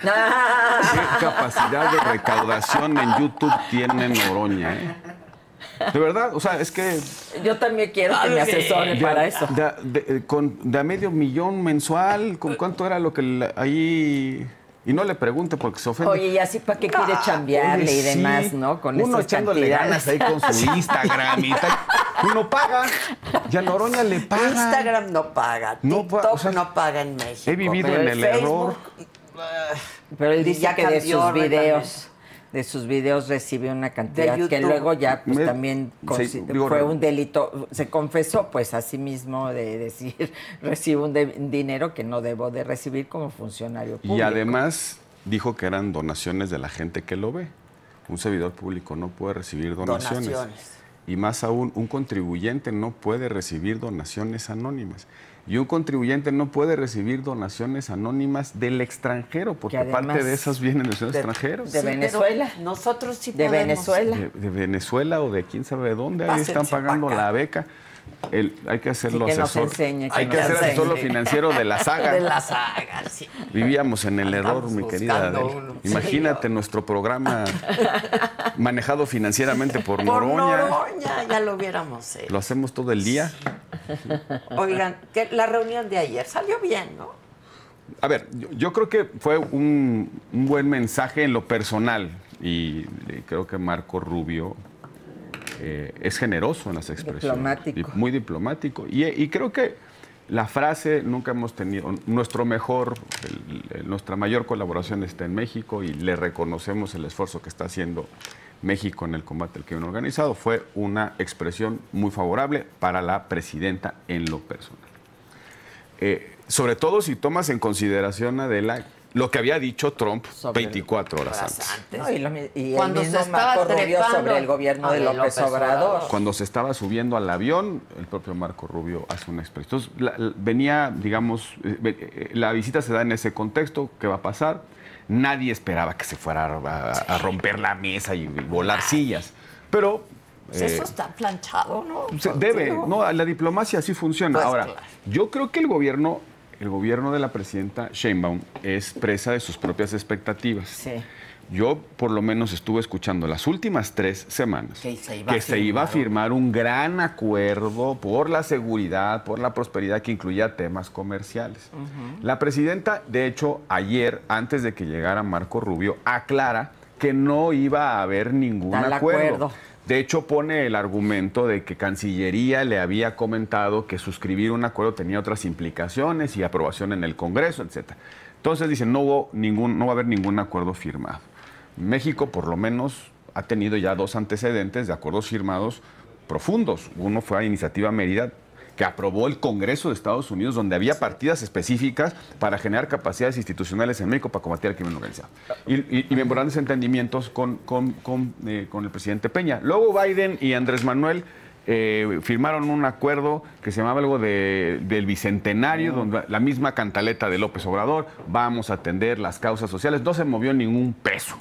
Qué capacidad de recaudación en YouTube tiene Noroña, ¿eh? De verdad, o sea, es que... Yo también quiero que me asesore para eso. De a medio millón mensual, ¿con cuánto era lo que ahí...? Y no le pregunte porque se ofende. Oye, y así para qué quiere chambearle y demás, sí. ¿no? Con uno esas echándole cantidades. ganas ahí con su Instagram y tal. Uno paga. Ya Noroña le paga. Instagram no paga. No TikTok o sea, no paga en México. He vivido pero en el error. Pero él dice ya que de cambió sus videos recibe una cantidad De que YouTube. luego ya pues también digo, fue un delito. Se confesó pues a sí mismo de decir recibo un dinero que no debo de recibir como funcionario público. Y además dijo que eran donaciones de la gente que lo ve. Un servidor público no puede recibir donaciones. Y más aún, un contribuyente no puede recibir donaciones anónimas. Y un contribuyente no puede recibir donaciones anónimas del extranjero, porque parte de esas vienen de los extranjeros. De Venezuela. Nosotros sí de podemos. Venezuela. De Venezuela o de quién sabe dónde. Ahí están pagando la beca. Hay que hacerlo asesor. Hay que hacer asesor lo financiero de la saga. De la saga, sí. Vivíamos en el error, mi querida Adela. Imagínate nuestro programa manejado financieramente por Noroña. Noroña, ya lo hubiéramos hecho. Lo hacemos todo el día. Oigan, que la reunión de ayer salió bien, ¿no? A ver, yo creo que fue un buen mensaje en lo personal y creo que Marco Rubio es generoso en las expresiones. Diplomático. Muy diplomático. Y creo que la frase, nunca hemos tenido, nuestra mayor colaboración está en México y le reconocemos el esfuerzo que está haciendo México en el combate al crimen organizado, fue una expresión muy favorable para la presidenta en lo personal. Sobre todo si tomas en consideración, Adela, lo que había dicho Trump 24 horas antes. No, y cuando el mismo se estaba Marco Rubio trepando sobre el gobierno de López Obrador. Cuando se estaba subiendo al avión, el propio Marco Rubio hace una expresión. Entonces, venía, digamos, la visita se da en ese contexto, ¿qué va a pasar? Nadie esperaba que se fuera a romper la mesa y volar sillas, pero... eso está planchado, ¿no? No, la diplomacia así funciona. Pues ahora, claro. yo creo que el gobierno de la presidenta Sheinbaum es presa de sus propias expectativas. Sí. Yo, por lo menos, estuve escuchando las últimas 3 semanas Que se iba a firmar un gran acuerdo por la seguridad, por la prosperidad, que incluía temas comerciales. La presidenta, de hecho, ayer, antes de que llegara Marco Rubio, aclara que no iba a haber ningún acuerdo. De hecho, pone el argumento de que Cancillería le había comentado que suscribir un acuerdo tenía otras implicaciones y aprobación en el Congreso, etc. Entonces dicen, no va a haber ningún acuerdo firmado. México, por lo menos, ha tenido ya 2 antecedentes de acuerdos firmados profundos. Uno fue a Iniciativa Mérida, que aprobó el Congreso de Estados Unidos, donde había partidas específicas para generar capacidades institucionales en México para combatir el crimen organizado. Y memorandos de entendimientos con el presidente Peña. Luego Biden y Andrés Manuel firmaron un acuerdo que se llamaba algo del Bicentenario, donde la misma cantaleta de López Obrador, vamos a atender las causas sociales, no se movió ningún peso.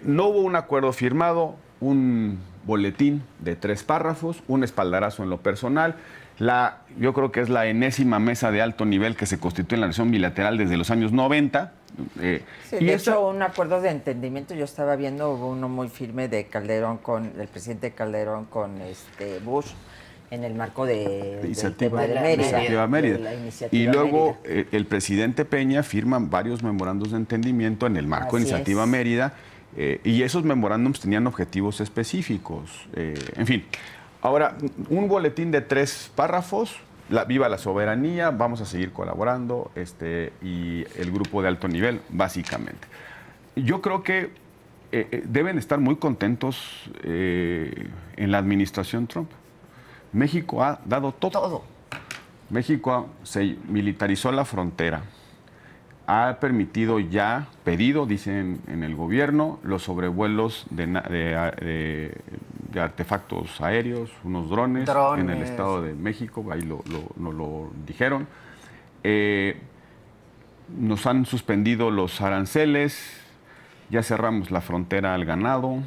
No hubo un acuerdo firmado, un boletín de 3 párrafos, un espaldarazo en lo personal. Yo creo que es la enésima mesa de alto nivel que se constituye en la relación bilateral desde los años 90. De hecho, un acuerdo de entendimiento, yo estaba viendo, hubo uno muy firme de Calderón el presidente Calderón con Bush en el marco del tema de Iniciativa Mérida. De la Iniciativa y luego Mérida. El presidente Peña firma varios memorandos de entendimiento en el marco de Iniciativa Mérida, y esos memorándums tenían objetivos específicos. En fin. Ahora, un boletín de 3 párrafos, viva la soberanía, vamos a seguir colaborando, y el grupo de alto nivel, básicamente. Yo creo que deben estar muy contentos en la administración Trump. México ha dado todo. México se militarizó la frontera, ha permitido pedido, dicen en el gobierno, los sobrevuelos de artefactos aéreos, unos drones en el Estado de México, ahí nos lo dijeron. Nos han suspendido los aranceles, ya cerramos la frontera al ganado,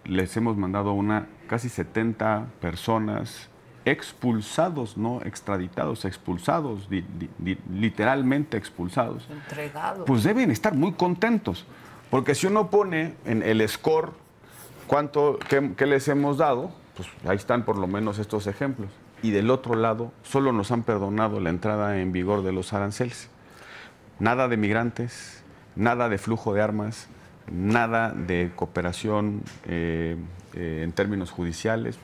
les hemos mandado casi 70 personas expulsados, no extraditados, expulsados, literalmente expulsados, entregados, pues deben estar muy contentos. Porque si uno pone en el score qué les hemos dado, pues ahí están por lo menos estos ejemplos. Y del otro lado, solo nos han perdonado la entrada en vigor de los aranceles. Nada de migrantes, nada de flujo de armas, nada de cooperación en términos judiciales.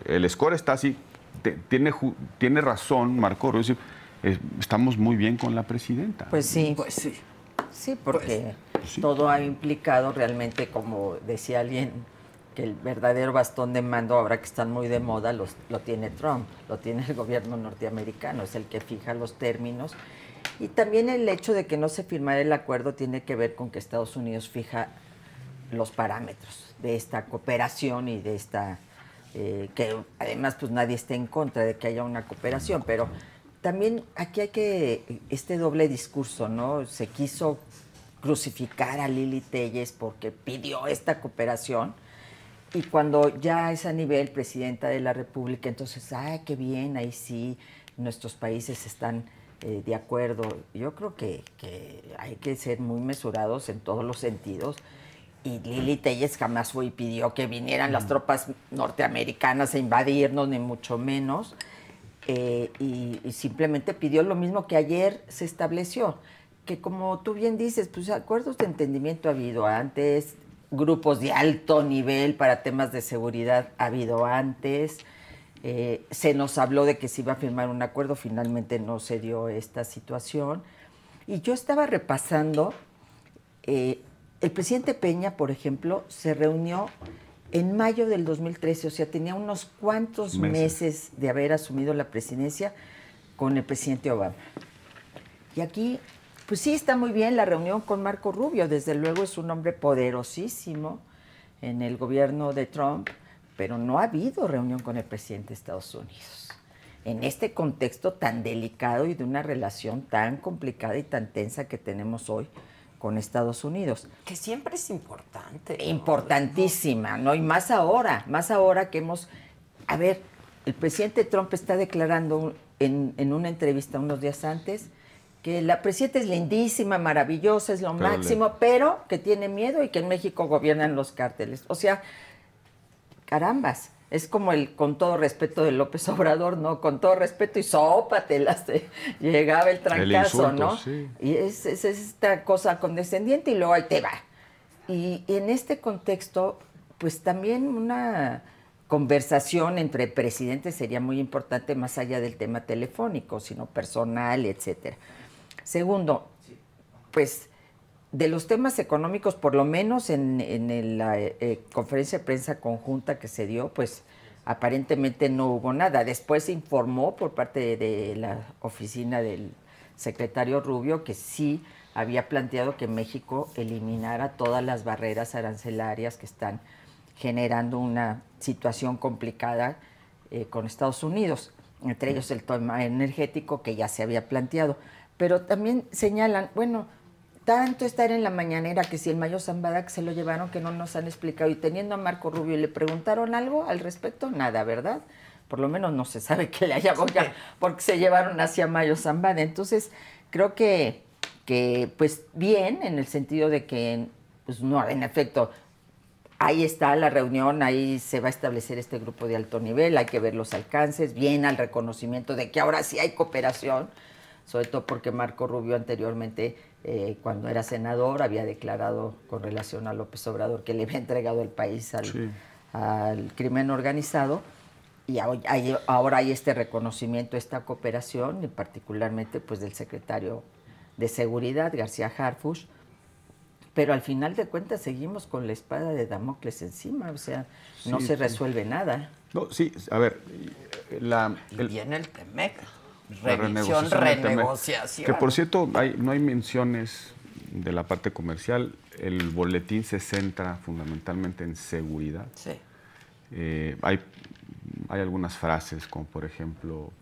El score está así. Tiene razón Marco Rubio. Estamos muy bien con la presidenta. Pues sí. pues sí. Sí, porque todo ha implicado realmente, como decía alguien, que el verdadero bastón de mando, ahora que están muy de moda, lo tiene Trump, lo tiene el gobierno norteamericano, es el que fija los términos. Y también el hecho de que no se firmara el acuerdo tiene que ver con que Estados Unidos fija los parámetros de esta cooperación y de esta... que además pues nadie está en contra de que haya una cooperación, pero también aquí hay que... este doble discurso, ¿no? Se quiso crucificar a Lili Téllez porque pidió esta cooperación. Y cuando ya es a nivel presidenta de la República, entonces, qué bien, ahí sí, nuestros países están de acuerdo. Yo creo que hay que ser muy mesurados en todos los sentidos. Y Lili Téllez jamás fue y pidió que vinieran las tropas norteamericanas a invadirnos, ni mucho menos. Y simplemente pidió lo mismo que ayer se estableció. Que como tú bien dices, pues acuerdos de entendimiento ha habido antes, grupos de alto nivel para temas de seguridad ha habido antes. Se nos habló de que se iba a firmar un acuerdo, finalmente no se dio esta situación. Y yo estaba repasando, el presidente Peña, por ejemplo, se reunió en mayo del 2013, o sea, tenía unos cuantos meses de haber asumido la presidencia con el presidente Obama. Y aquí... pues sí, está muy bien la reunión con Marco Rubio, desde luego es un hombre poderosísimo en el gobierno de Trump, pero no ha habido reunión con el presidente de Estados Unidos. En este contexto tan delicado y de una relación tan complicada y tan tensa que tenemos hoy con Estados Unidos. Que siempre es importante, ¿no? Importantísima, ¿no? Y más ahora que hemos... A ver, el presidente Trump está declarando en una entrevista unos días antes que la presidenta es lindísima, maravillosa, es lo máximo, pero que tiene miedo y que en México gobiernan los cárteles. O sea, carambas, es como el con todo respeto de López Obrador, ¿no? Con todo respeto y sópatelas, llegaba el trancazo, el insulto, ¿no? Sí. Y es esta cosa condescendiente y luego ahí te va. Y en este contexto, pues también una conversación entre presidentes sería muy importante más allá del tema telefónico, sino personal, etcétera. Segundo, pues de los temas económicos, por lo menos en la conferencia de prensa conjunta que se dio, pues aparentemente no hubo nada. Después se informó por parte de la oficina del secretario Rubio que sí había planteado que México eliminara todas las barreras arancelarias que están generando una situación complicada con Estados Unidos, entre ellos el tema energético que ya se había planteado. Pero también señalan, bueno, tanto estar en la mañanera que si el Mayo Zambada que se lo llevaron que no nos han explicado, y teniendo a Marco Rubio, ¿le preguntaron algo al respecto? Nada, ¿verdad? Por lo menos no se sabe que le haya bollado porque se llevaron hacia Mayo Zambada. Entonces, creo que pues bien, en el sentido de que, pues no, en efecto, ahí está la reunión, ahí se va a establecer este grupo de alto nivel, hay que ver los alcances, bien al reconocimiento de que ahora sí hay cooperación, sobre todo porque Marco Rubio anteriormente, cuando era senador, había declarado con relación a López Obrador que le había entregado el país al crimen organizado, y ahora hay este reconocimiento, esta cooperación, y particularmente pues del secretario de Seguridad, García Harfuch, pero al final de cuentas seguimos con la espada de Damocles encima, o sea, no se resuelve nada. No, sí, a ver, viene el TEMEC. Renegociación. Que por cierto, no hay menciones de la parte comercial. El boletín se centra fundamentalmente en seguridad. Sí. Hay algunas frases, como por ejemplo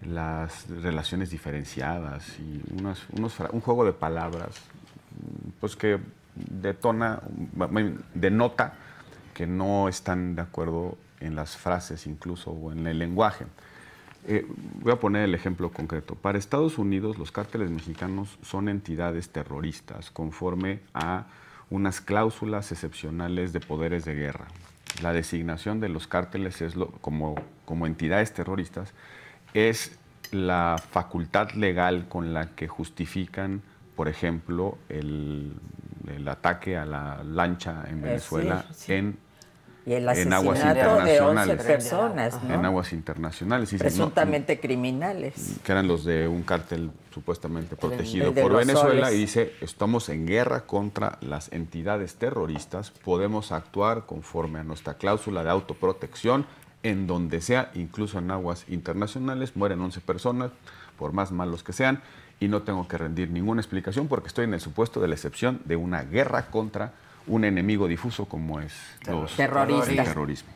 las relaciones diferenciadas y un juego de palabras, pues que denota que no están de acuerdo en las frases incluso o en el lenguaje. Voy a poner el ejemplo concreto. Para Estados Unidos, los cárteles mexicanos son entidades terroristas conforme a unas cláusulas excepcionales de poderes de guerra. La designación de los cárteles como entidades terroristas es la facultad legal con la que justifican, por ejemplo, el ataque a la lancha en Venezuela y el en aguas asesinato de 11 internacionales. personas, ¿no? En aguas internacionales. Presuntamente criminales. Que eran los de un cártel supuestamente protegido el de por los Venezuela. soles. Y dice, estamos en guerra contra las entidades terroristas, podemos actuar conforme a nuestra cláusula de autoprotección en donde sea, incluso en aguas internacionales, mueren 11 personas, por más malos que sean, y no tengo que rendir ninguna explicación porque estoy en el supuesto de la excepción de una guerra contra un enemigo difuso como es el terrorismo.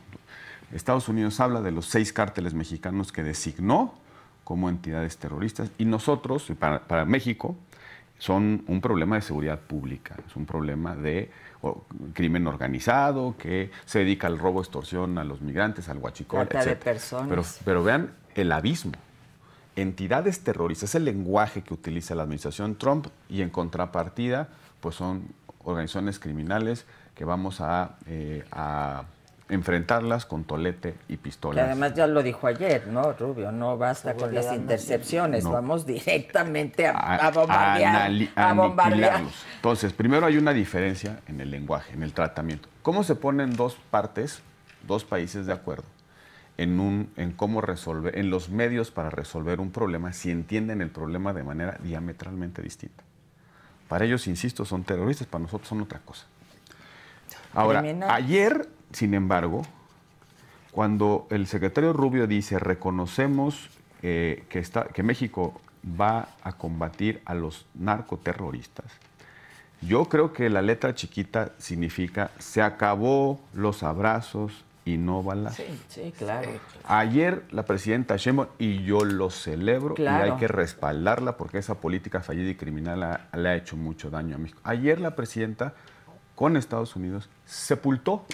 Estados Unidos habla de los 6 cárteles mexicanos que designó como entidades terroristas y nosotros, para México, son un problema de seguridad pública, es un problema de crimen organizado que se dedica al robo, extorsión a los migrantes, al huachicol, Trata de etc. personas. Pero vean el abismo. Entidades terroristas es el lenguaje que utiliza la administración Trump y en contrapartida pues son organizaciones criminales que vamos a enfrentarlas con tolete y pistolas. Que además ya lo dijo ayer, ¿no, Rubio? No basta con las intercepciones, no. Vamos directamente a bombardear. A aniquilarlos. Entonces, primero hay una diferencia en el lenguaje, en el tratamiento. ¿Cómo se ponen dos países de acuerdo en cómo resolver, en los medios para resolver un problema si entienden el problema de manera diametralmente distinta? Para ellos, insisto, son terroristas, para nosotros son otra cosa. Ahora, ayer, sin embargo, cuando el secretario Rubio dice reconocemos que México va a combatir a los narcoterroristas, yo creo que la letra chiquita significa se acabó los abrazos y no balazos. Sí, claro. Ayer la presidenta Sheinbaum, y yo lo celebro, y hay que respaldarla porque esa política fallida y criminal le ha hecho mucho daño a México. Ayer la presidenta con Estados Unidos sepultó,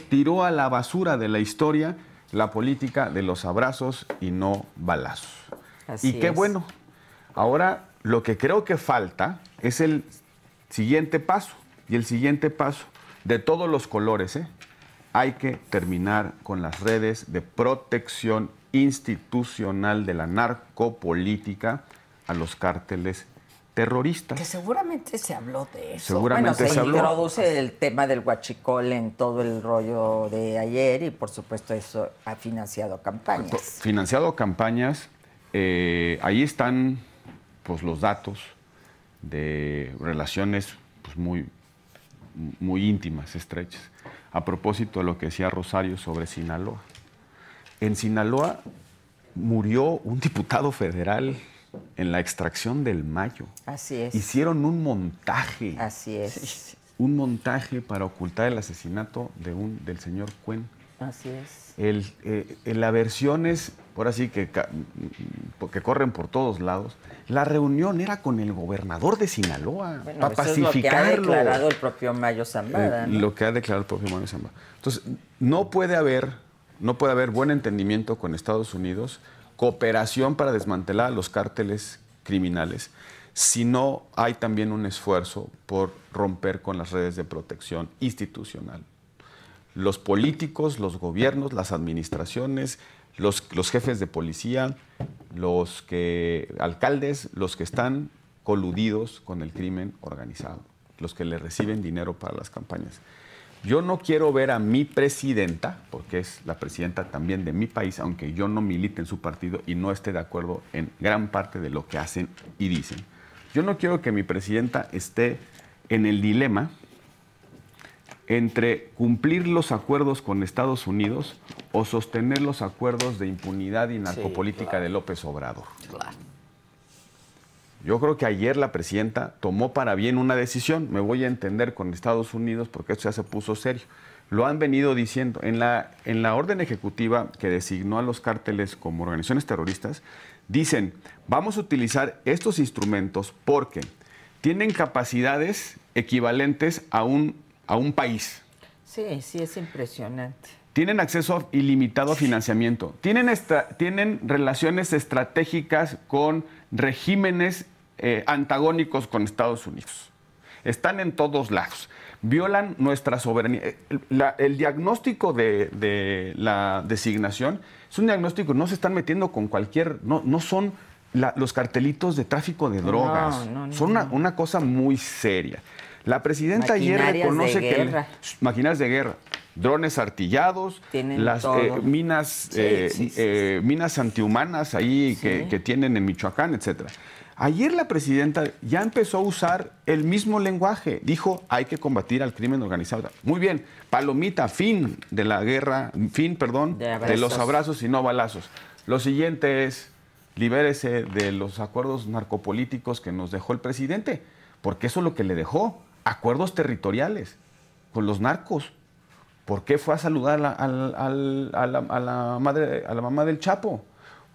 tiró a la basura de la historia la política de los abrazos y no balazos. Y qué bueno. Ahora, lo que creo que falta es el siguiente paso, y el siguiente paso de todos los colores, hay que terminar con las redes de protección institucional de la narcopolítica a los cárteles terroristas. Que seguramente se habló de eso. Seguramente se habló. Introduce el tema del huachicol en todo el rollo de ayer y, por supuesto, eso ha financiado campañas. Financiado campañas. Ahí están pues, los datos de relaciones pues, muy íntimas, estrechas. A propósito de lo que decía Rosario sobre Sinaloa. En Sinaloa murió un diputado federal en la extracción del Mayo. Así es. Hicieron un montaje. Así es. Un montaje para ocultar el asesinato del señor Cuen. Así es. La versión es, por así que corren por todos lados. La reunión era con el gobernador de Sinaloa, para pacificarlo. Es lo que ha declarado el propio Mayo Zambada, ¿no? Lo que ha declarado el propio Mayo Zambada. Entonces, no puede haber buen entendimiento con Estados Unidos, cooperación para desmantelar a los cárteles criminales, si no hay también un esfuerzo por romper con las redes de protección institucional. Los políticos, los gobiernos, las administraciones, los jefes de policía, alcaldes, los que están coludidos con el crimen organizado, los que le reciben dinero para las campañas. Yo no quiero ver a mi presidenta, porque es la presidenta también de mi país, aunque yo no milite en su partido y no esté de acuerdo en gran parte de lo que hacen y dicen. Yo no quiero que mi presidenta esté en el dilema entre cumplir los acuerdos con Estados Unidos o sostener los acuerdos de impunidad y narcopolítica de López Obrador. Claro. Yo creo que ayer la presidenta tomó para bien una decisión. Me voy a entender con Estados Unidos porque esto ya se puso serio. Lo han venido diciendo. En la orden ejecutiva que designó a los cárteles como organizaciones terroristas, dicen, vamos a utilizar estos instrumentos porque tienen capacidades equivalentes a un país. Sí, es impresionante. tienen acceso ilimitado a financiamiento, tienen relaciones estratégicas con regímenes antagónicos con Estados Unidos. Están en todos lados. Violan nuestra soberanía. El diagnóstico de la designación es un diagnóstico, no se están metiendo con cualquier, no son los cartelitos de tráfico de drogas, son una cosa muy seria. La presidenta ayer reconoce que maquinarias de guerra, drones artillados, las minas, minas antihumanas ahí que tienen en Michoacán, etcétera. Ayer la presidenta ya empezó a usar el mismo lenguaje. Dijo, hay que combatir al crimen organizado. Muy bien, palomita, fin de la guerra, de los abrazos y no balazos. Lo siguiente es, libérese de los acuerdos narcopolíticos que nos dejó el presidente, porque eso es lo que le dejó, acuerdos territoriales con los narcos. ¿Por qué fue a saludar a la mamá del Chapo?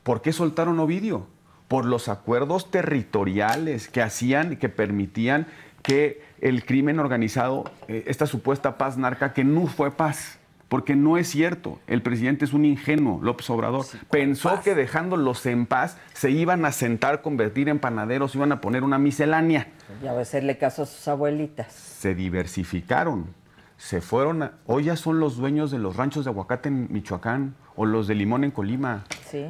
¿Por qué soltaron Ovidio? Por los acuerdos territoriales que hacían y que permitían que el crimen organizado, esta supuesta paz narca, que no fue paz, porque no es cierto. El presidente es un ingenuo, López Obrador. Sí, pensó que dejándolos en paz se iban a sentar, convertir en panaderos, iban a poner una miscelánea. Ya va a hacerle caso a sus abuelitas. Se diversificaron, se fueron, hoy ya son los dueños de los ranchos de aguacate en Michoacán o los de limón en Colima. Sí.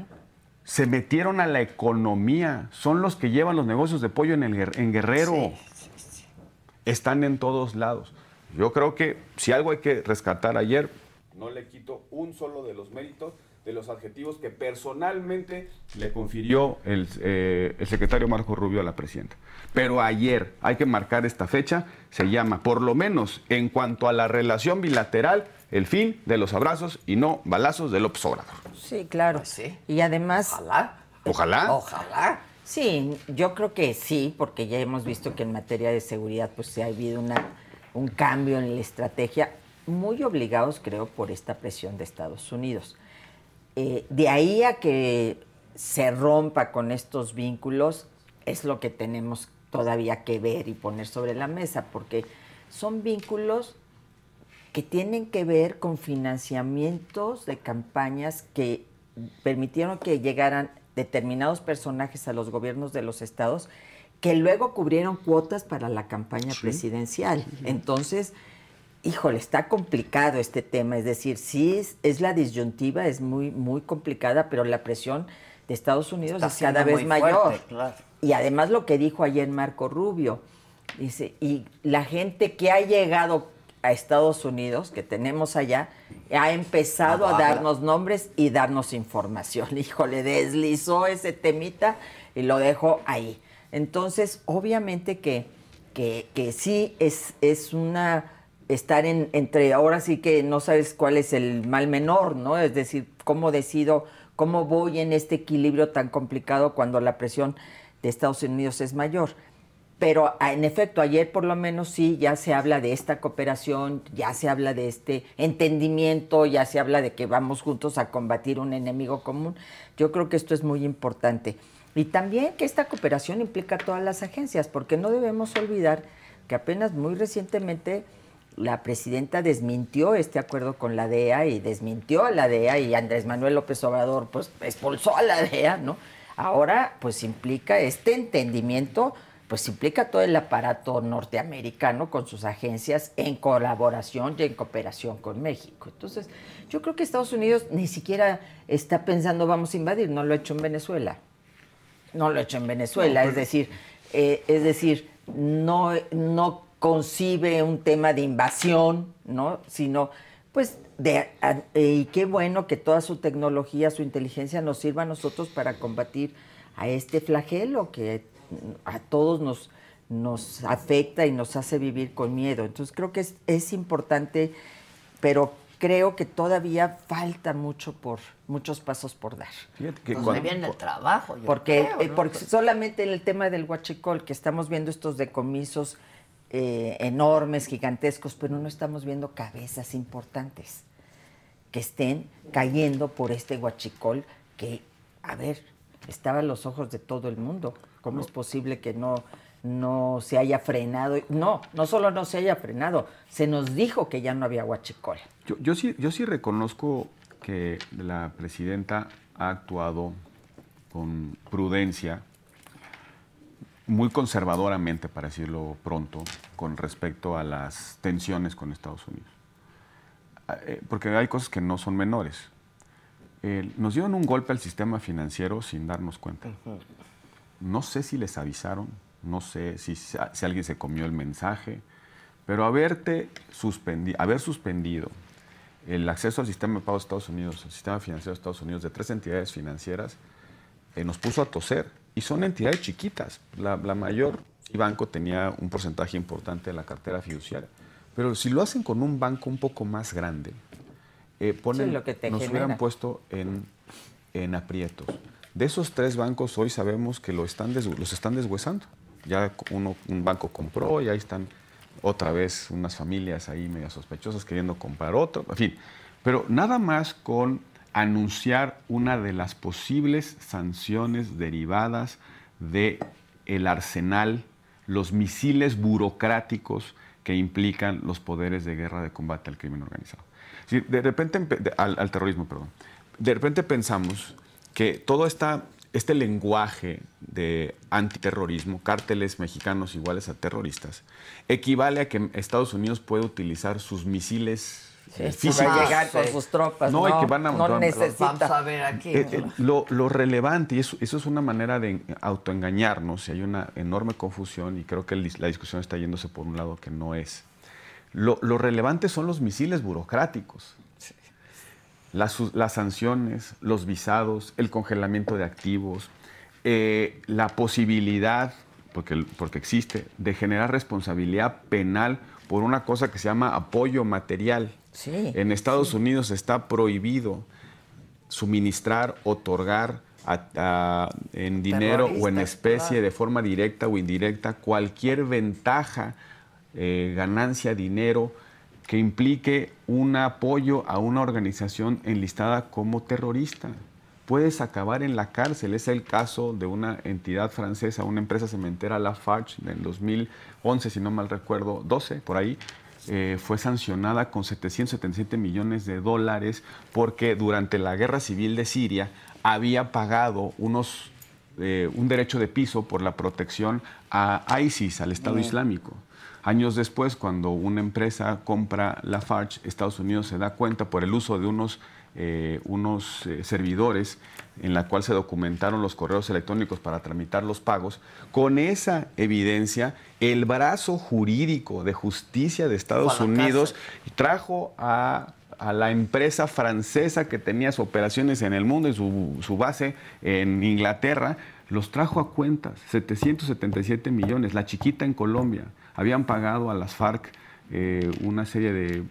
Se metieron a la economía, son los que llevan los negocios de pollo en Guerrero. Sí. Están en todos lados. Yo creo que si algo hay que rescatar ayer, no le quito un solo de los méritos, de los adjetivos que personalmente le confirió el secretario Marco Rubio a la presidenta. Pero ayer, hay que marcar esta fecha, se llama, por lo menos en cuanto a la relación bilateral, el fin de los abrazos y no balazos de López Obrador. Sí, claro. Sí. Y además... Ojalá. Sí, yo creo que sí, porque ya hemos visto que en materia de seguridad pues se ha habido un cambio en la estrategia, muy obligados, creo, por esta presión de Estados Unidos. De ahí a que se rompa con estos vínculos, es lo que tenemos todavía que ver y poner sobre la mesa, porque son vínculos que tienen que ver con financiamientos de campañas que permitieron que llegaran determinados personajes a los gobiernos de los estados que luego cubrieron cuotas para la campaña presidencial. Entonces, híjole, está complicado este tema. Es decir, sí es la disyuntiva, es muy, muy complicada, pero la presión de Estados Unidos es cada vez mayor. Fuerte, claro. Y además lo que dijo ayer Marco Rubio, dice, y la gente que ha llegado a Estados Unidos, que tenemos allá, ha empezado a darnos nombres y darnos información. Híjole, deslizó ese temita y lo dejó ahí. Entonces, obviamente que sí es una... estar entre, ahora sí que no sabes cuál es el mal menor, ¿no? Es decir, cómo decido, cómo voy en este equilibrio tan complicado cuando la presión de Estados Unidos es mayor. Pero en efecto, ayer por lo menos sí ya se habla de esta cooperación, ya se habla de este entendimiento, ya se habla de que vamos juntos a combatir un enemigo común. Yo creo que esto es muy importante. Y también que esta cooperación implica a todas las agencias, porque no debemos olvidar que apenas muy recientemente la presidenta desmintió este acuerdo con la DEA y desmintió a la DEA y Andrés Manuel López Obrador pues expulsó a la DEA, ¿no? Ahora pues implica este entendimiento, pues implica todo el aparato norteamericano con sus agencias en colaboración y en cooperación con México. Entonces, yo creo que Estados Unidos ni siquiera está pensando vamos a invadir, no lo ha hecho en Venezuela. No lo ha hecho en Venezuela, no, es decir, no concibe un tema de invasión, ¿no? Sino, pues, y qué bueno que toda su tecnología, su inteligencia nos sirva a nosotros para combatir a este flagelo que a todos nos afecta y nos hace vivir con miedo. Entonces, creo que es importante, pero creo que todavía falta muchos pasos por dar. Fíjate que pues viene el trabajo. Porque solamente en el tema del huachicol, que estamos viendo estos decomisos enormes, gigantescos, pero no estamos viendo cabezas importantes que estén cayendo por este huachicol que, a ver, estaba a los ojos de todo el mundo. ¿Cómo es posible que no no se haya frenado. No solo no se haya frenado, se nos dijo que ya no había huachicoleo. Yo sí reconozco que la presidenta ha actuado con prudencia, muy conservadoramente, para decirlo pronto, con respecto a las tensiones con Estados Unidos. Porque hay cosas que no son menores. Nos dieron un golpe al sistema financiero sin darnos cuenta. No sé si les avisaron, no sé si alguien se comió el mensaje, pero haber suspendido el acceso al sistema de pago de Estados Unidos, al sistema financiero de Estados Unidos, de 3 entidades financieras, nos puso a toser. Y son entidades chiquitas. La mayor banco tenía un porcentaje importante de la cartera fiduciaria. Pero si lo hacen con un banco un poco más grande, nos hubieran puesto en aprietos. De esos 3 bancos hoy sabemos que los están deshuesando. Ya un banco compró y ahí están otra vez unas familias ahí medio sospechosas queriendo comprar otro. En fin, pero nada más con anunciar una de las posibles sanciones derivadas del arsenal, los misiles burocráticos que implican los poderes de guerra de combate al crimen organizado. Es decir, de repente, al terrorismo, perdón. De repente pensamos que todo este lenguaje de antiterrorismo, cárteles mexicanos iguales a terroristas, equivale a que Estados Unidos puede utilizar sus misiles físicos. Va a llegar con sus tropas. No, y que van a no necesita. Vamos a ver aquí. Lo relevante, y eso es una manera de autoengañarnos, y hay una enorme confusión, y creo que la discusión está yéndose por un lado que no es. Lo relevante son los misiles burocráticos. Sí. Las sanciones, los visados, el congelamiento de activos, la posibilidad, porque existe, de generar responsabilidad penal por una cosa que se llama apoyo material. Sí, en Estados Unidos está prohibido suministrar, otorgar en dinero o en especie, claro, de forma directa o indirecta, cualquier ventaja, ganancia, dinero que implique un apoyo a una organización enlistada como terrorista. Puedes acabar en la cárcel. Es el caso de una entidad francesa, una empresa cementera, Lafarge, en 2011, si no mal recuerdo, 12, por ahí, fue sancionada con $777 millones porque durante la guerra civil de Siria había pagado un derecho de piso por la protección a ISIS, al Estado Islámico. Años después, cuando una empresa compra Lafarge, Estados Unidos se da cuenta por el uso de unos servidores en la cual se documentaron los correos electrónicos para tramitar los pagos. Con esa evidencia, el brazo jurídico de justicia de Estados Unidos trajo a la empresa francesa que tenía sus operaciones en el mundo y su base en Inglaterra, los trajo a cuentas, 777 millones. La chiquita en Colombia habían pagado a las FARC una serie de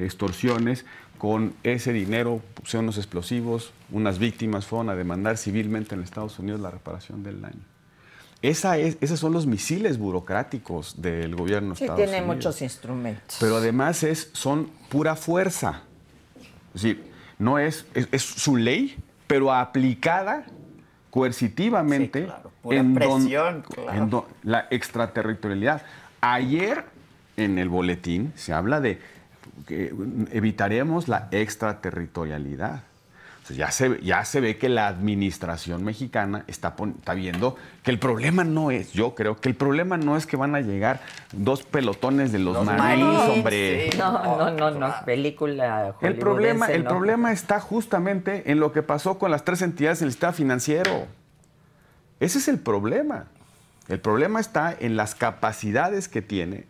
extorsiones. Con ese dinero pusieron unos explosivos, unas víctimas fueron a demandar civilmente en Estados Unidos la reparación del daño. Esos son los misiles burocráticos del gobierno de Estados Unidos. Sí, tiene muchos instrumentos. Pero además son pura fuerza. Es decir, no es su ley, pero aplicada coercitivamente, sí, claro, pura presión, claro. La extraterritorialidad. Ayer en el boletín se habla de que evitaremos la extraterritorialidad. O sea, ya se ve que la administración mexicana está viendo que el problema no es, yo creo que el problema no es que van a llegar 2 pelotones de los Marines, hombre. Sí. No, película el problema está justamente en lo que pasó con las 3 entidades del sistema financiero. Ese es el problema. El problema está en las capacidades que tiene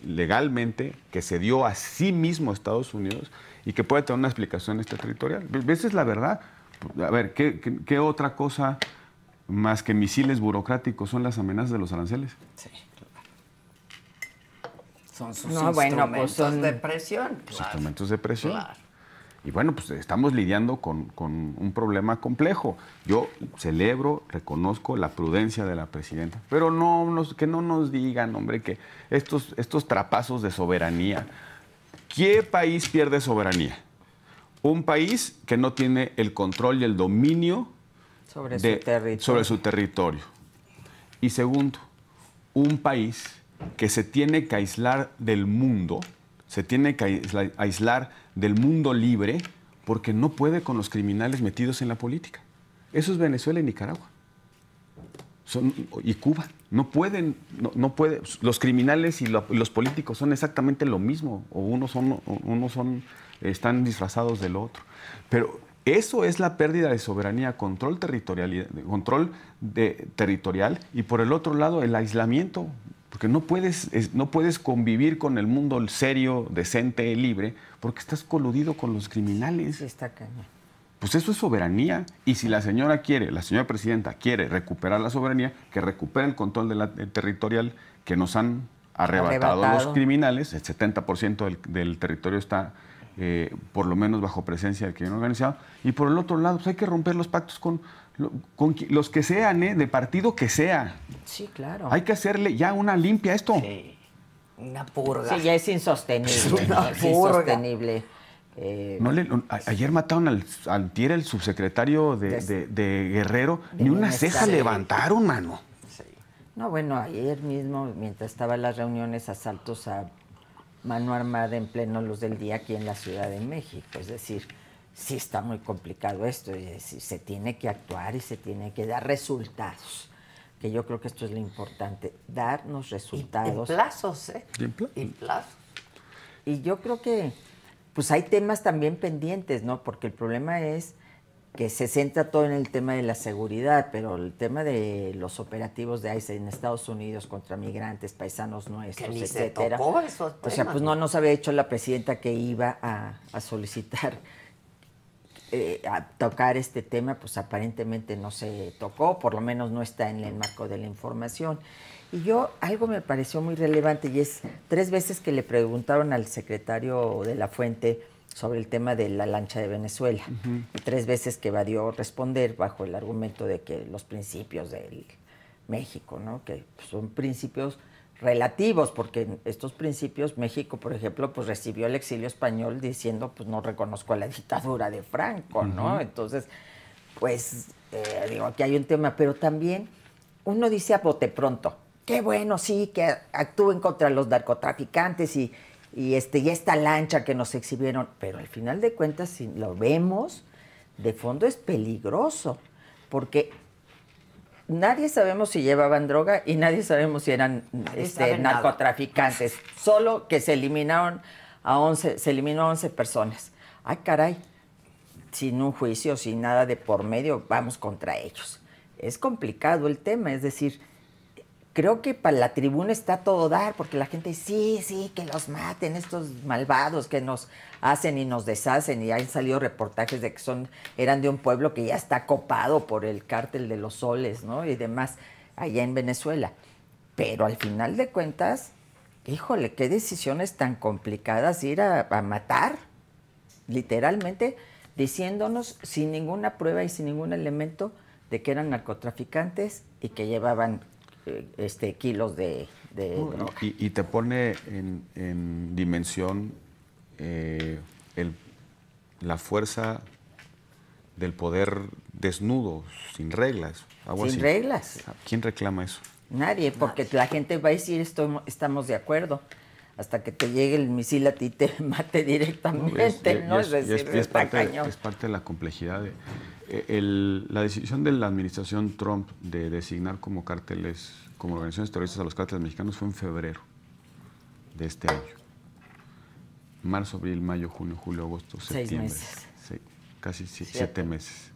legalmente, que se dio a sí mismo Estados Unidos y que puede tener una explicación extraterritorial. Esa es la verdad. A ver, ¿qué otra cosa más que misiles burocráticos son las amenazas de los aranceles? Sí, claro. Son sus instrumentos de presión. Sus instrumentos de presión. Claro. Y bueno, pues estamos lidiando con un problema complejo. Yo celebro, reconozco la prudencia de la presidenta, pero que no nos digan, hombre, que estos trapazos de soberanía. ¿Qué país pierde soberanía? Un país que no tiene el control y el dominio sobre su territorio. Y segundo, un país que se tiene que aislar del mundo, se tiene que aislar del mundo libre porque no puede con los criminales metidos en la política. Eso es Venezuela y Nicaragua. Y Cuba. No pueden, no puede. Los criminales y los políticos son exactamente lo mismo. O están disfrazados del otro. Pero eso es la pérdida de soberanía, control territorial y por el otro lado el aislamiento. Porque no puedes convivir con el mundo serio, decente, libre, porque estás coludido con los criminales. Sí, está cañón. Pues eso es soberanía. Y si la señora presidenta quiere recuperar la soberanía, que recupere el control territorial que nos han arrebatado los criminales. El 70% del territorio está por lo menos bajo presencia del crimen organizado. Y por el otro lado, pues hay que romper los pactos con los que sean, de partido que sea. Sí, claro. Hay que hacerle ya una limpia a esto. Sí, una purga. Sí, ya es insostenible. Es insostenible. Ayer mataron al subsecretario de Guerrero. Ni una ceja levantaron, mano. Sí. No, bueno, ayer mismo, mientras estaban las reuniones, asaltos a mano armada en pleno luz del día aquí en la Ciudad de México. Es decir, sí está muy complicado esto. Es decir, se tiene que actuar y se tiene que dar resultados. Que yo creo que esto es lo importante, darnos resultados. En plazos, ¿eh? En plazos. Y yo creo que pues hay temas también pendientes, ¿no? Porque el problema es que se centra todo en el tema de la seguridad, pero el tema de los operativos de ICE en Estados Unidos contra migrantes, paisanos nuestros, ni etcétera. se tocó esos O sea, temas, pues no nos había hecho la presidenta que iba a solicitar a tocar este tema, pues aparentemente no se tocó, por lo menos no está en el marco de la información. Y algo me pareció muy relevante, y es 3 veces que le preguntaron al secretario de la Fuente sobre el tema de la lancha de Venezuela, y 3 veces que evadió responder bajo el argumento de que los principios del México, ¿no? Que son principios relativos, porque en estos principios México, por ejemplo, pues recibió el exilio español diciendo, pues no reconozco la dictadura de Franco, ¿no? Entonces, pues, digo, aquí hay un tema, pero también uno dice a bote pronto, qué bueno, sí, que actúen contra los narcotraficantes y esta lancha que nos exhibieron, pero al final de cuentas, si lo vemos, de fondo es peligroso, porque nadie sabemos si llevaban droga y nadie sabemos si eran narcotraficantes. Solo que se eliminó a 11 personas. Ay, caray, sin un juicio, sin nada de por medio, vamos contra ellos. Es complicado el tema, es decir, creo que para la tribuna está todo dar, porque la gente dice, sí, que los maten estos malvados que nos hacen y nos deshacen, y han salido reportajes de que eran de un pueblo que ya está copado por el cártel de los soles, ¿no? Y demás, allá en Venezuela. Pero al final de cuentas, híjole, qué decisiones tan complicadas ir a matar, literalmente, diciéndonos sin ninguna prueba y sin ningún elemento de que eran narcotraficantes y que llevaban kilos de droga. Y te pone en dimensión la fuerza del poder desnudo, sin reglas. Sin reglas. ¿Quién reclama eso? Nadie, porque la gente va a decir estamos de acuerdo. Hasta que te llegue el misil a ti y te mate directamente, ¿no? Es decir, es parte de la complejidad. La decisión de la administración Trump de designar como cárteles, como organizaciones terroristas a los cárteles mexicanos fue en febrero de este año. Marzo, abril, mayo, junio, julio, agosto, septiembre. 6 meses. Casi 7 meses.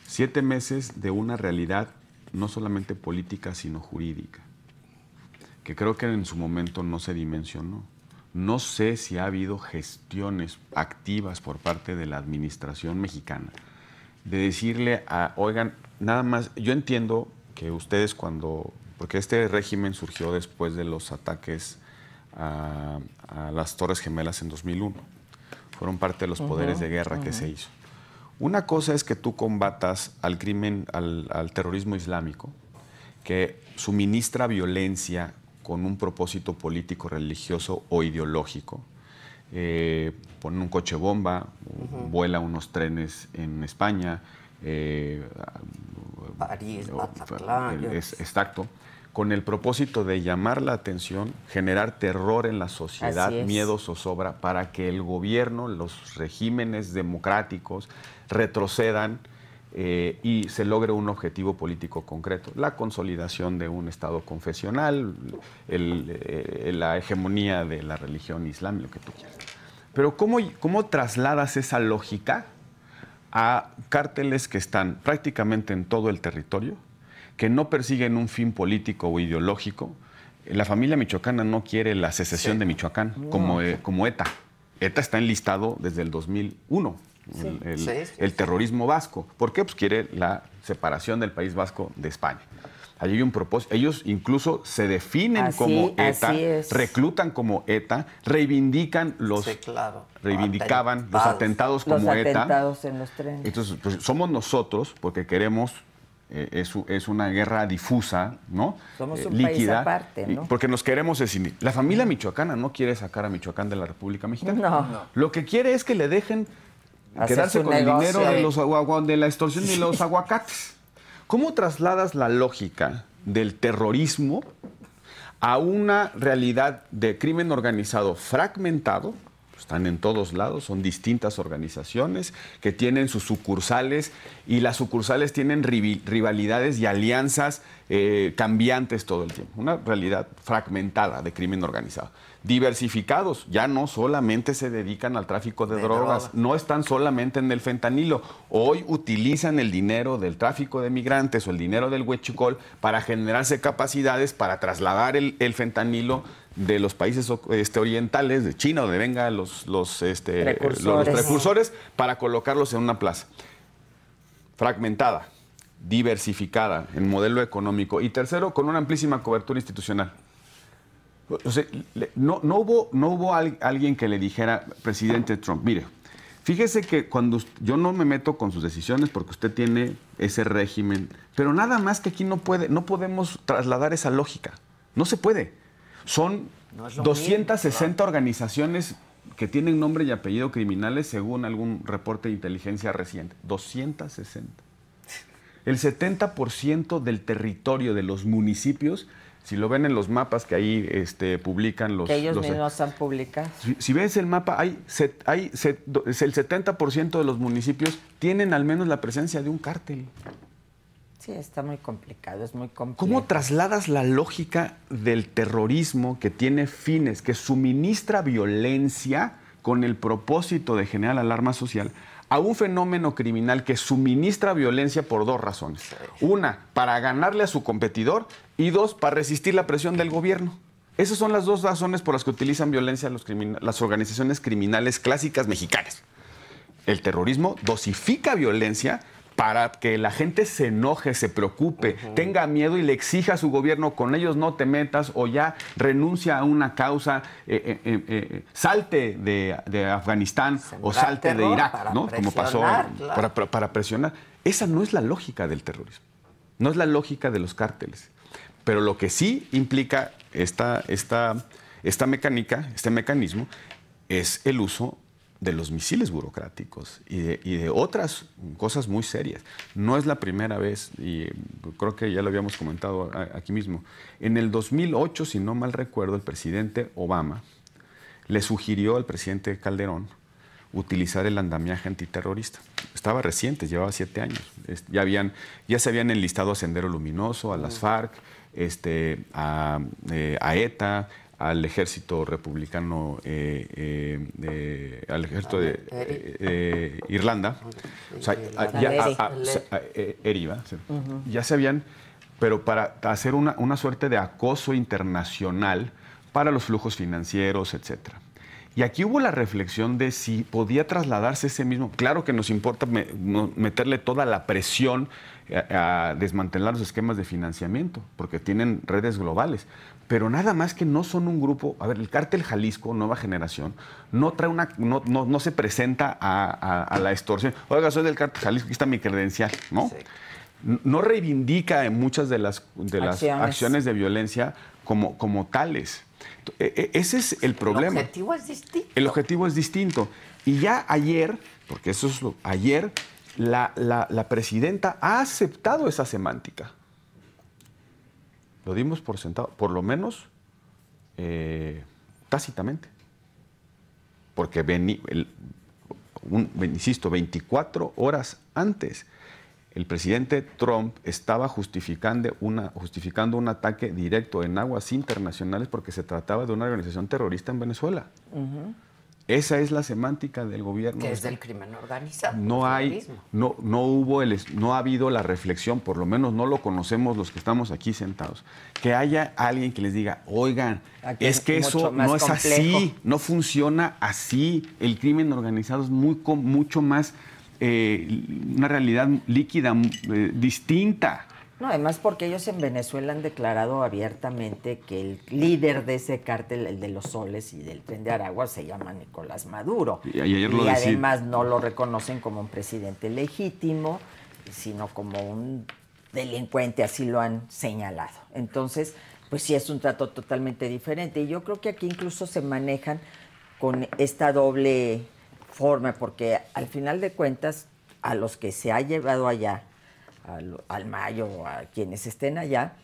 7 meses de una realidad no solamente política, sino jurídica, que creo que en su momento no se dimensionó. No sé si ha habido gestiones activas por parte de la administración mexicana de decirle oigan, nada más, yo entiendo que ustedes porque este régimen surgió después de los ataques a las Torres Gemelas en 2001. Fueron parte de los poderes de guerra que se hizo. Una cosa es que tú combatas al crimen, al terrorismo islámico, que suministra violencia con un propósito político, religioso o ideológico. Ponen un coche bomba, vuela unos trenes en España. París, Bataclan. Exacto. con el propósito de llamar la atención, generar terror en la sociedad, miedo, zozobra, para que el gobierno, los regímenes democráticos retrocedan y se logre un objetivo político concreto, la consolidación de un Estado confesional, la hegemonía de la religión islámica, lo que tú quieras. Pero ¿cómo trasladas esa lógica a cárteles que están prácticamente en todo el territorio, que no persiguen un fin político o ideológico? La familia michoacana no quiere la secesión de Michoacán como ETA. ETA está enlistado desde el 2001, el terrorismo vasco. ¿Por qué? Pues quiere la separación del País Vasco de España. Allí hay un propósito. Ellos incluso se definen como ETA, reclutan como ETA, reivindican reivindicaban los atentados como ETA. Los atentados en los trenes. Entonces, pues, somos nosotros, porque queremos, es una guerra difusa, ¿no? Somos un líquida, país aparte, ¿no? Porque nos queremos escindir. La familia michoacana no quiere sacar a Michoacán de la República Mexicana. No. Lo que quiere es que le dejen quedarse con negocio. El dinero de la extorsión y los aguacates. ¿Cómo trasladas la lógica del terrorismo a una realidad de crimen organizado fragmentado? Están en todos lados, son distintas organizaciones que tienen sus sucursales y las sucursales tienen rivalidades y alianzas cambiantes todo el tiempo. Una realidad fragmentada de crimen organizado. Diversificados, ya no solamente se dedican al tráfico de drogas, no están solamente en el fentanilo. Hoy utilizan el dinero del tráfico de migrantes o el dinero del huachicol para generarse capacidades para trasladar el fentanilo de los países orientales, de China, donde vengan los precursores, para colocarlos en una plaza. Fragmentada, diversificada en modelo económico. Y tercero, con una amplísima cobertura institucional. O sea, no hubo alguien que le dijera, presidente Trump, mire, fíjese que cuando yo no me meto con sus decisiones porque usted tiene ese régimen, pero nada más que aquí no podemos trasladar esa lógica. No se puede. Son 260 organizaciones que tienen nombre y apellido criminales según algún reporte de inteligencia reciente. 260. El 70% del territorio de los municipios, si lo ven en los mapas que ahí publican los... Que ellos mismos han publicado. Si ves el mapa, el 70% de los municipios tienen al menos la presencia de un cártel. Sí, está muy complicado, es muy complicado. ¿Cómo trasladas la lógica del terrorismo que tiene fines, que suministra violencia con el propósito de generar alarma social, a un fenómeno criminal que suministra violencia por dos razones? Una, para ganarle a su competidor, y dos, para resistir la presión del gobierno. Esas son las dos razones por las que utilizan violencia las organizaciones criminales clásicas mexicanas. El terrorismo dosifica violencia para que la gente se enoje, se preocupe, tenga miedo y le exija a su gobierno: con ellos no te metas, o ya renuncia a una causa, salte de Afganistán o salte de Irak, ¿no? Como pasó, para presionar. Esa no es la lógica del terrorismo, no es la lógica de los cárteles. Pero lo que sí implica esta mecánica, este mecanismo, es el uso de los misiles burocráticos y de otras cosas muy serias. No es la primera vez, y creo que ya lo habíamos comentado aquí mismo. En el 2008, si no mal recuerdo, el presidente Obama le sugirió al presidente Calderón utilizar el andamiaje antiterrorista. Estaba reciente, llevaba 7 años. Ya se habían enlistado a Sendero Luminoso, a las FARC, a ETA, al ejército republicano, al ejército de Irlanda, o sea, ERI, ya se habían, pero para hacer una suerte de acoso internacional para los flujos financieros, etcétera. Y aquí hubo la reflexión de si podía trasladarse ese mismo. Claro que nos importa meterle toda la presión a desmantelar los esquemas de financiamiento, porque tienen redes globales. Pero nada más que no son un grupo. A ver, el Cártel Jalisco, Nueva Generación, no se presenta a la extorsión. Oiga, soy del Cártel Jalisco, aquí está mi credencial, ¿no? Sí. No reivindica en muchas de las acciones de violencia como tales. Ese es el problema. El objetivo es distinto. El objetivo es distinto. Y ya ayer, porque eso es ayer, la presidenta ha aceptado esa semántica. Lo dimos por sentado, por lo menos tácitamente. Porque, insisto, 24 horas antes, el presidente Trump estaba justificando un ataque directo en aguas internacionales porque se trataba de una organización terrorista en Venezuela. Esa es la semántica del gobierno. Que es del crimen organizado. No ha habido la reflexión, por lo menos no lo conocemos los que estamos aquí sentados, que haya alguien que les diga, oigan, es que eso no es así, no funciona así. El crimen organizado es mucho más una realidad líquida, distinta. No, además porque ellos en Venezuela han declarado abiertamente que el líder de ese cártel, el de los soles y del Tren de Aragua, se llama Nicolás Maduro. Y además no lo reconocen como un presidente legítimo, sino como un delincuente, así lo han señalado. Entonces, pues sí es un trato totalmente diferente. Y yo creo que aquí incluso se manejan con esta doble forma, porque al final de cuentas, a los que se ha llevado allá, al Mayo, a quienes estén allá,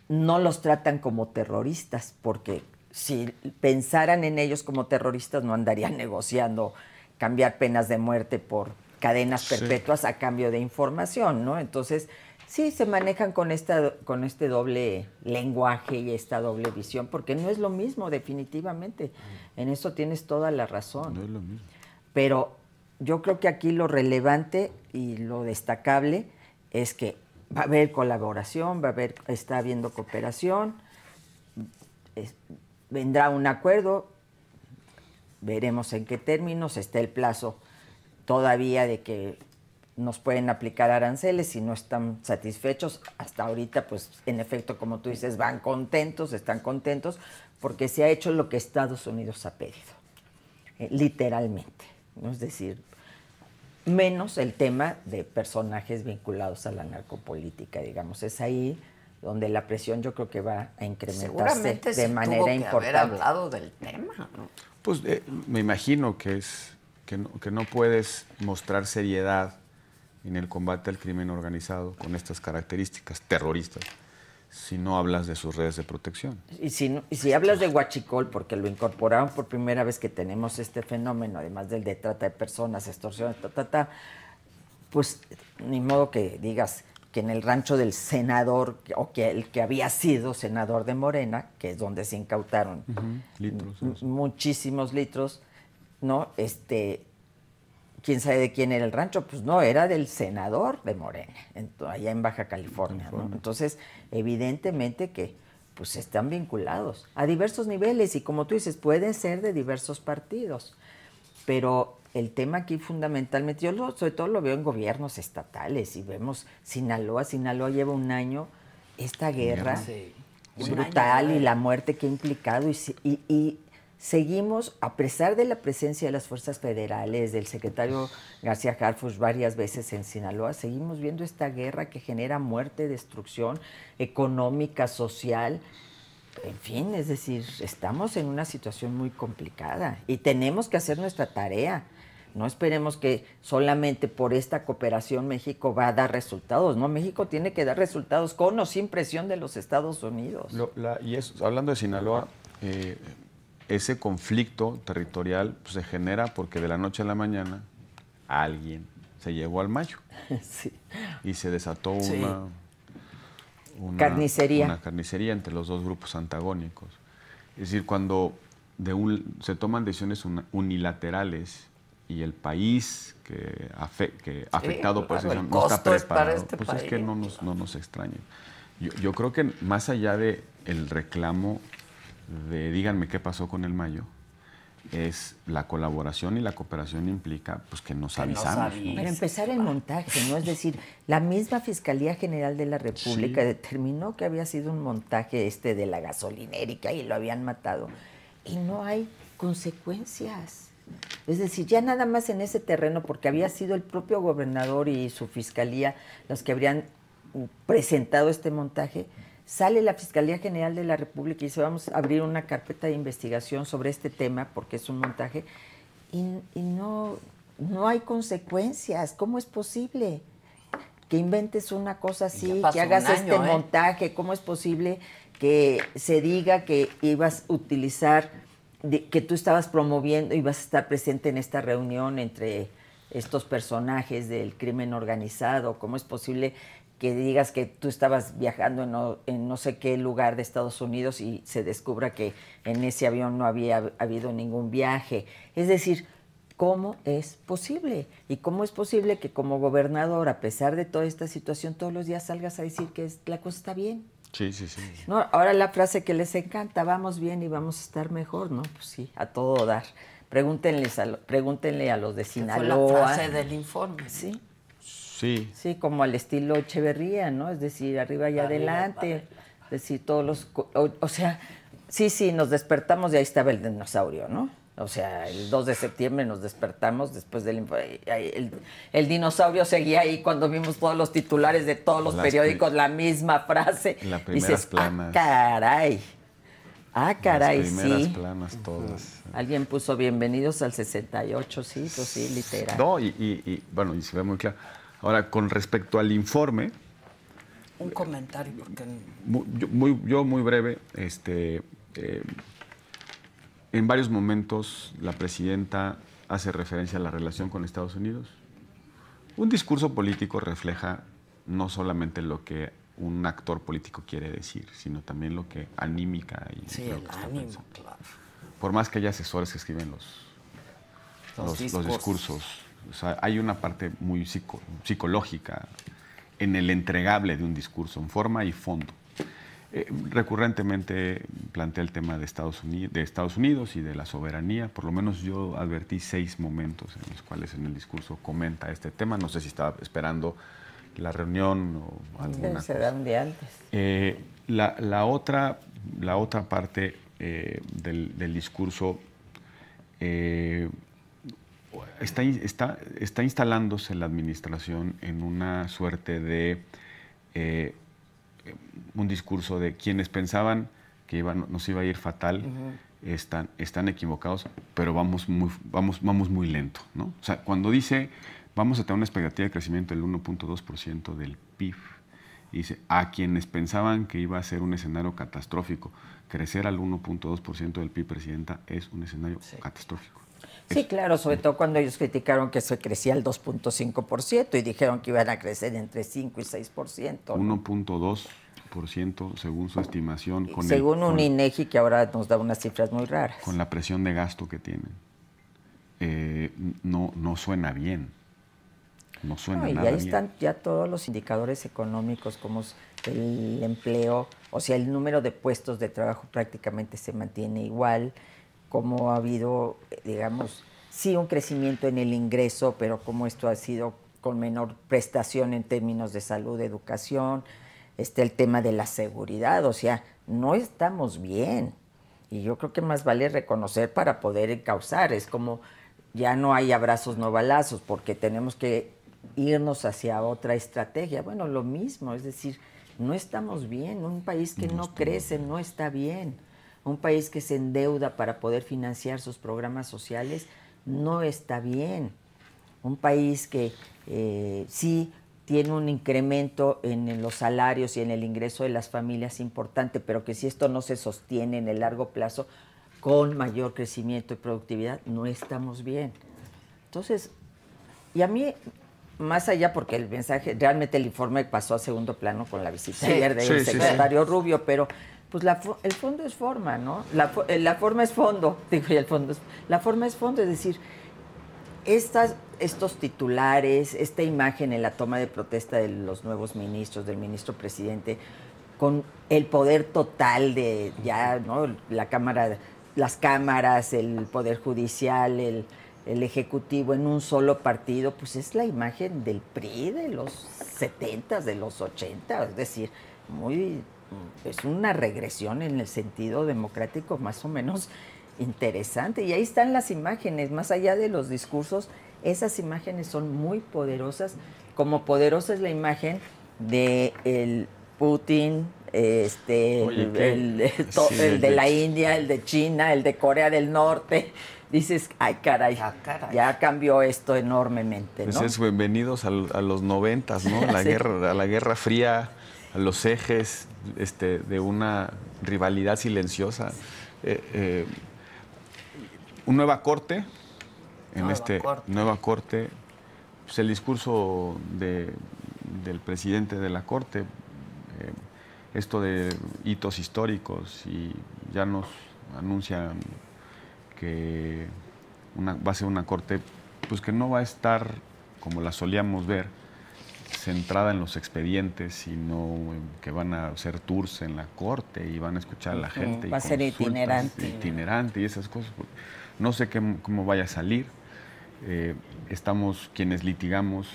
no los tratan como terroristas, porque si pensaran en ellos como terroristas no andarían negociando cambiar penas de muerte por cadenas perpetuas a cambio de información, ¿no? Entonces, sí se manejan con este doble lenguaje y esta doble visión, porque no es lo mismo, definitivamente. En eso tienes toda la razón. No es lo mismo. Pero yo creo que aquí lo relevante y lo destacable es que va a haber colaboración, está habiendo cooperación, vendrá un acuerdo, veremos en qué términos, está el plazo todavía de que nos pueden aplicar aranceles si no están satisfechos. Hasta ahorita, pues, en efecto, como tú dices, están contentos, porque se ha hecho lo que Estados Unidos ha pedido, literalmente, ¿no? Es decir, menos el tema de personajes vinculados a la narcopolítica, digamos. Es ahí donde la presión yo creo que va a incrementarse de manera importante. Tuvo que haber hablado del tema, ¿no? Pues me imagino que no puedes mostrar seriedad en el combate al crimen organizado con estas características terroristas si no hablas de sus redes de protección. Y si hablas de huachicol, porque lo incorporaron por primera vez que tenemos este fenómeno, además del de trata de personas, extorsión, pues ni modo que digas que en el rancho del senador, o que el que había sido senador de Morena, que es donde se incautaron muchísimos litros, ¿no? ¿Quién sabe de quién era el rancho? Pues no, era del senador de Morena, allá en Baja California, ¿no? Entonces, evidentemente que pues están vinculados a diversos niveles y como tú dices, pueden ser de diversos partidos, pero el tema aquí fundamentalmente, sobre todo lo veo en gobiernos estatales y vemos Sinaloa lleva un año esta guerra brutal y la muerte que ha implicado y seguimos, a pesar de la presencia de las fuerzas federales, del secretario García Harfuch varias veces en Sinaloa, seguimos viendo esta guerra que genera muerte, destrucción económica, social, en fin, es decir, estamos en una situación muy complicada y tenemos que hacer nuestra tarea. No esperemos que solamente por esta cooperación México va a dar resultados, ¿no? México tiene que dar resultados con o sin presión de los Estados Unidos. Hablando de Sinaloa, ese conflicto territorial pues, se genera porque de la noche a la mañana alguien se llevó al Mayo. Sí. Y se desató una carnicería entre los dos grupos antagónicos. Es decir, cuando se toman decisiones unilaterales y el país que afectado por eso no está preparado, pues es que no nos extraña. Yo creo que más allá de el reclamo de díganme qué pasó con el Mayo, es la colaboración y la cooperación implica pues que nos avisamos. ¿No? Para empezar el montaje, ¿no? Es decir, la misma Fiscalía General de la República determinó que había sido un montaje de la gasolinera y que ahí lo habían matado. Y no hay consecuencias. Es decir, ya nada más en ese terreno, porque había sido el propio gobernador y su fiscalía los que habrían presentado este montaje. Sale la Fiscalía General de la República y dice, vamos a abrir una carpeta de investigación sobre este tema porque es un montaje y no hay consecuencias. ¿Cómo es posible? que inventes una cosa así, pasó que hagas un año, montaje. ¿Cómo es posible que se diga que ibas a utilizar, que tú estabas promoviendo, ibas a estar presente en esta reunión entre estos personajes del crimen organizado? ¿Cómo es posible que digas que tú estabas viajando en no sé qué lugar de Estados Unidos y se descubra que en ese avión no había habido ningún viaje? Es decir, ¿cómo es posible? ¿Y cómo es posible que como gobernador, a pesar de toda esta situación, todos los días salgas a decir que la cosa está bien? Sí, sí, sí. No, ahora la frase que les encanta, vamos bien y vamos a estar mejor, ¿no? Pues sí, a todo dar. Pregúntenle a los de Sinaloa. Fue la frase del informe. Sí. Sí. Sí, como al estilo Echeverría, ¿no? Es decir, arriba y adelante. Es decir, todos los... O sea, sí, nos despertamos y ahí estaba el dinosaurio, ¿no? O sea, el 2 de septiembre nos despertamos después del... El dinosaurio seguía ahí cuando vimos todos los titulares de todos los periódicos, la misma frase. Las primeras dices, planas. ¡ah, caray, Las primeras sí! planas todas. Alguien puso bienvenidos al 68, sí, pues sí, literal. No, bueno, y se ve muy claro. Ahora, con respecto al informe... Un comentario, porque... Muy breve, en varios momentos la presidenta hace referencia a la relación con Estados Unidos. Un discurso político refleja no solamente lo que un actor político quiere decir, sino también lo que anímica y sí, lo el que está ánimo, pensando. claro. Por más que haya asesores que escriben los discursos, o sea, hay una parte muy psicológica en el entregable de un discurso, en forma y fondo. Recurrentemente plantea el tema de Estados Unidos y de la soberanía. Por lo menos yo advertí 6 momentos en los cuales en el discurso comenta este tema. No sé si estaba esperando la reunión o alguna cosa. Se da un día antes. La otra parte del discurso está instalándose la administración en una suerte de un discurso de quienes pensaban que nos iba a ir fatal, están equivocados, pero vamos muy lento, ¿no? O sea, cuando dice vamos a tener una expectativa de crecimiento del 1.2% del PIB, y dice a quienes pensaban que iba a ser un escenario catastrófico, crecer al 1.2% del PIB, presidenta, es un escenario catastrófico. Sí, claro, sobre todo cuando ellos criticaron que se crecía al 2.5% y dijeron que iban a crecer entre 5 y 6%. 1.2% según su estimación. Según un INEGI que ahora nos da unas cifras muy raras. Con la presión de gasto que tienen. No suena bien. No suena nada bien. Y ahí están ya todos los indicadores económicos, como el empleo, o sea, el número de puestos de trabajo prácticamente se mantiene igual, como ha habido, digamos, sí un crecimiento en el ingreso, pero como esto ha sido con menor prestación en términos de salud, educación, el tema de la seguridad, o sea, no estamos bien. Y yo creo que más vale reconocer para poder encauzar. Es como ya no hay abrazos, no balazos, porque tenemos que irnos hacia otra estrategia. Bueno, lo mismo, es decir, no estamos bien. Un país que no crece no está bien. Un país que se endeuda para poder financiar sus programas sociales no está bien. Un país que sí tiene un incremento en los salarios y en el ingreso de las familias importante, pero que si esto no se sostiene en el largo plazo con mayor crecimiento y productividad, no estamos bien. Entonces, y a mí, más allá, porque el mensaje, realmente el informe pasó a segundo plano con la visita ayer del secretario Rubio, pero pues el fondo es forma, ¿no? La forma es fondo, digo, y el fondo es... La forma es fondo, es decir, estos titulares, esta imagen en la toma de protesta de los nuevos ministros, del ministro presidente, con el poder total de ya, ¿no? Las cámaras, el poder judicial, el ejecutivo en un solo partido, pues es la imagen del PRI de los 70s, de los 80, es decir, es una regresión en el sentido democrático más o menos interesante. Y ahí están las imágenes, más allá de los discursos, esas imágenes son muy poderosas, como poderosa es la imagen de el Putin, el de la India, el de China, el de Corea del Norte. Dices, ay, caray, ya cambió esto enormemente, ¿no? Pues es bienvenidos a los 90, ¿no? A la Guerra Fría, a los ejes de una rivalidad silenciosa. Una nueva corte, nueva corte, pues el discurso del presidente de la corte, esto de hitos históricos, y ya nos anuncian que va a ser una corte pues que no va a estar como la solíamos ver, centrada en los expedientes, sino que van a hacer tours en la corte y van a escuchar a la gente. Va a ser itinerante. Itinerante y esas cosas. No sé cómo vaya a salir. Estamos, quienes litigamos,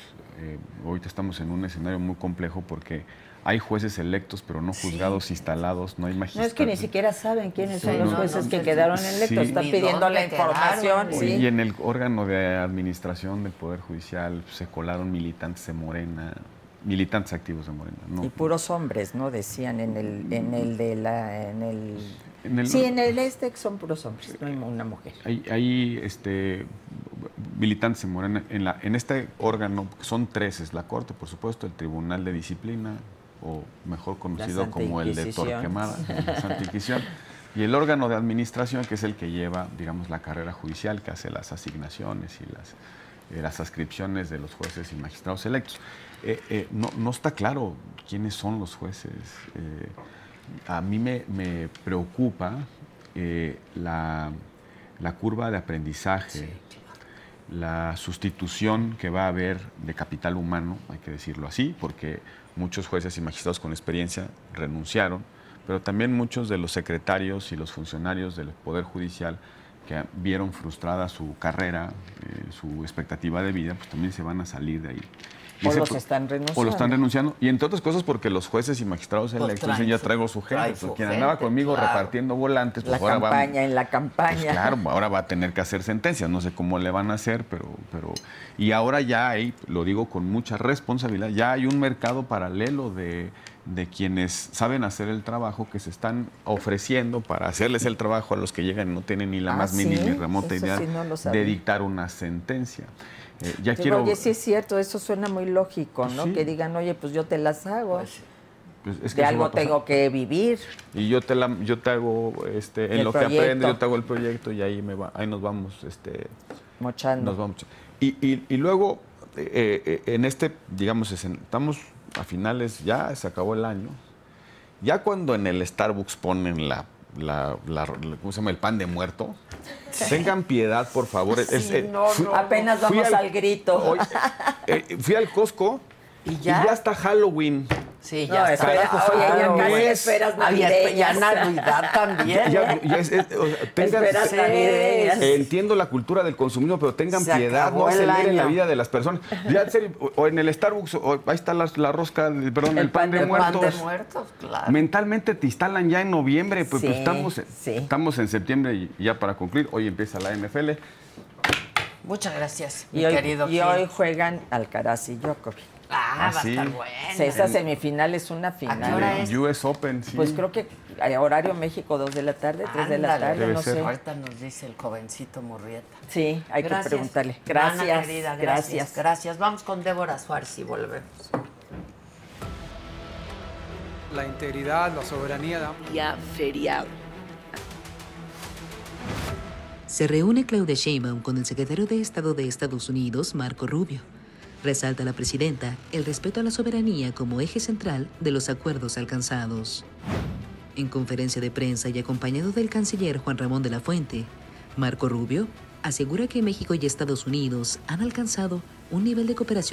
ahorita estamos en un escenario muy complejo porque hay jueces electos, pero no juzgados instalados, no hay magistrados. No es que ni siquiera saben quiénes son los jueces que quedaron electos, están pidiendo la información. Y en el órgano de administración del Poder Judicial se colaron militantes de Morena, militantes activos de Morena. Y puros hombres, ¿no? Decían en el son puros hombres, no hay una mujer. Hay militantes de Morena en este órgano, son 3, es la Corte, por supuesto, el Tribunal de Disciplina, o mejor conocido como el de Torquemada, la Santa Inquisición, y el órgano de administración, que es el que lleva, digamos, la carrera judicial, que hace las asignaciones y las adscripciones de los jueces y magistrados electos. No está claro quiénes son los jueces. A mí me preocupa la curva de aprendizaje, la sustitución que va a haber de capital humano, hay que decirlo así, porque muchos jueces y magistrados con experiencia renunciaron, pero también muchos de los secretarios y los funcionarios del Poder Judicial que vieron frustrada su carrera, su expectativa de vida, pues también se van a salir de ahí. O los están renunciando. O lo están renunciando. Y entre otras cosas porque los jueces y magistrados electos dicen, ya traigo su gente. Pues, quien andaba conmigo repartiendo volantes, pues ahora va... En la campaña. Pues, claro, ahora va a tener que hacer sentencias. No sé cómo le van a hacer, pero... Y ahora ya hay, lo digo con mucha responsabilidad, ya hay un mercado paralelo de quienes saben hacer el trabajo, que se están ofreciendo para hacerles el trabajo a los que llegan y no tienen ni la más mínima ni remota idea de dictar una sentencia. Oye, sí es cierto, eso suena muy lógico, ¿no? Sí. Que digan, oye, pues yo te las hago. Pues es que de algo tengo que vivir. Y yo te hago, en lo que aprendo, yo te hago el proyecto y ahí nos vamos, mochando. Nos vamos. Y luego, digamos, estamos a finales, ya se acabó el año. Ya cuando en el Starbucks ponen ¿cómo se llama? El pan de muerto. Tengan piedad, por favor. Apenas vamos al grito. Fui al Costco y ya está Halloween. Sí, ya está. Ya casi esperas navideñas. Ya Navidad también. Esperas navideñas. Entiendo la cultura del consumismo, pero tengan piedad, no aceleren la vida de las personas. Ya, o en el Starbucks, ahí está la rosca, el pan de muertos. Claro. Mentalmente te instalan ya en noviembre, pues estamos en septiembre y ya para concluir, hoy empieza la NFL. Muchas gracias, mi querido Gil. Y hoy juegan Alcaraz y Djokovic. Va a estar bueno. Esa semifinal es una final. ¿A qué hora es? US Open, sí. Pues creo que hay horario México 2 de la tarde, 3 de la tarde, no sé. Ahorita nos dice el jovencito Murrieta. Sí, hay que preguntarle. Gracias, Ana, querida, gracias. Vamos con Débora Suárez y volvemos. La integridad, la soberanía. Ya feriado. Se reúne Claudia Sheinbaum con el secretario de Estado de Estados Unidos, Marco Rubio. Resalta la presidenta el respeto a la soberanía como eje central de los acuerdos alcanzados. En conferencia de prensa y acompañado del canciller Juan Ramón de la Fuente, Marco Rubio asegura que México y Estados Unidos han alcanzado un nivel de cooperación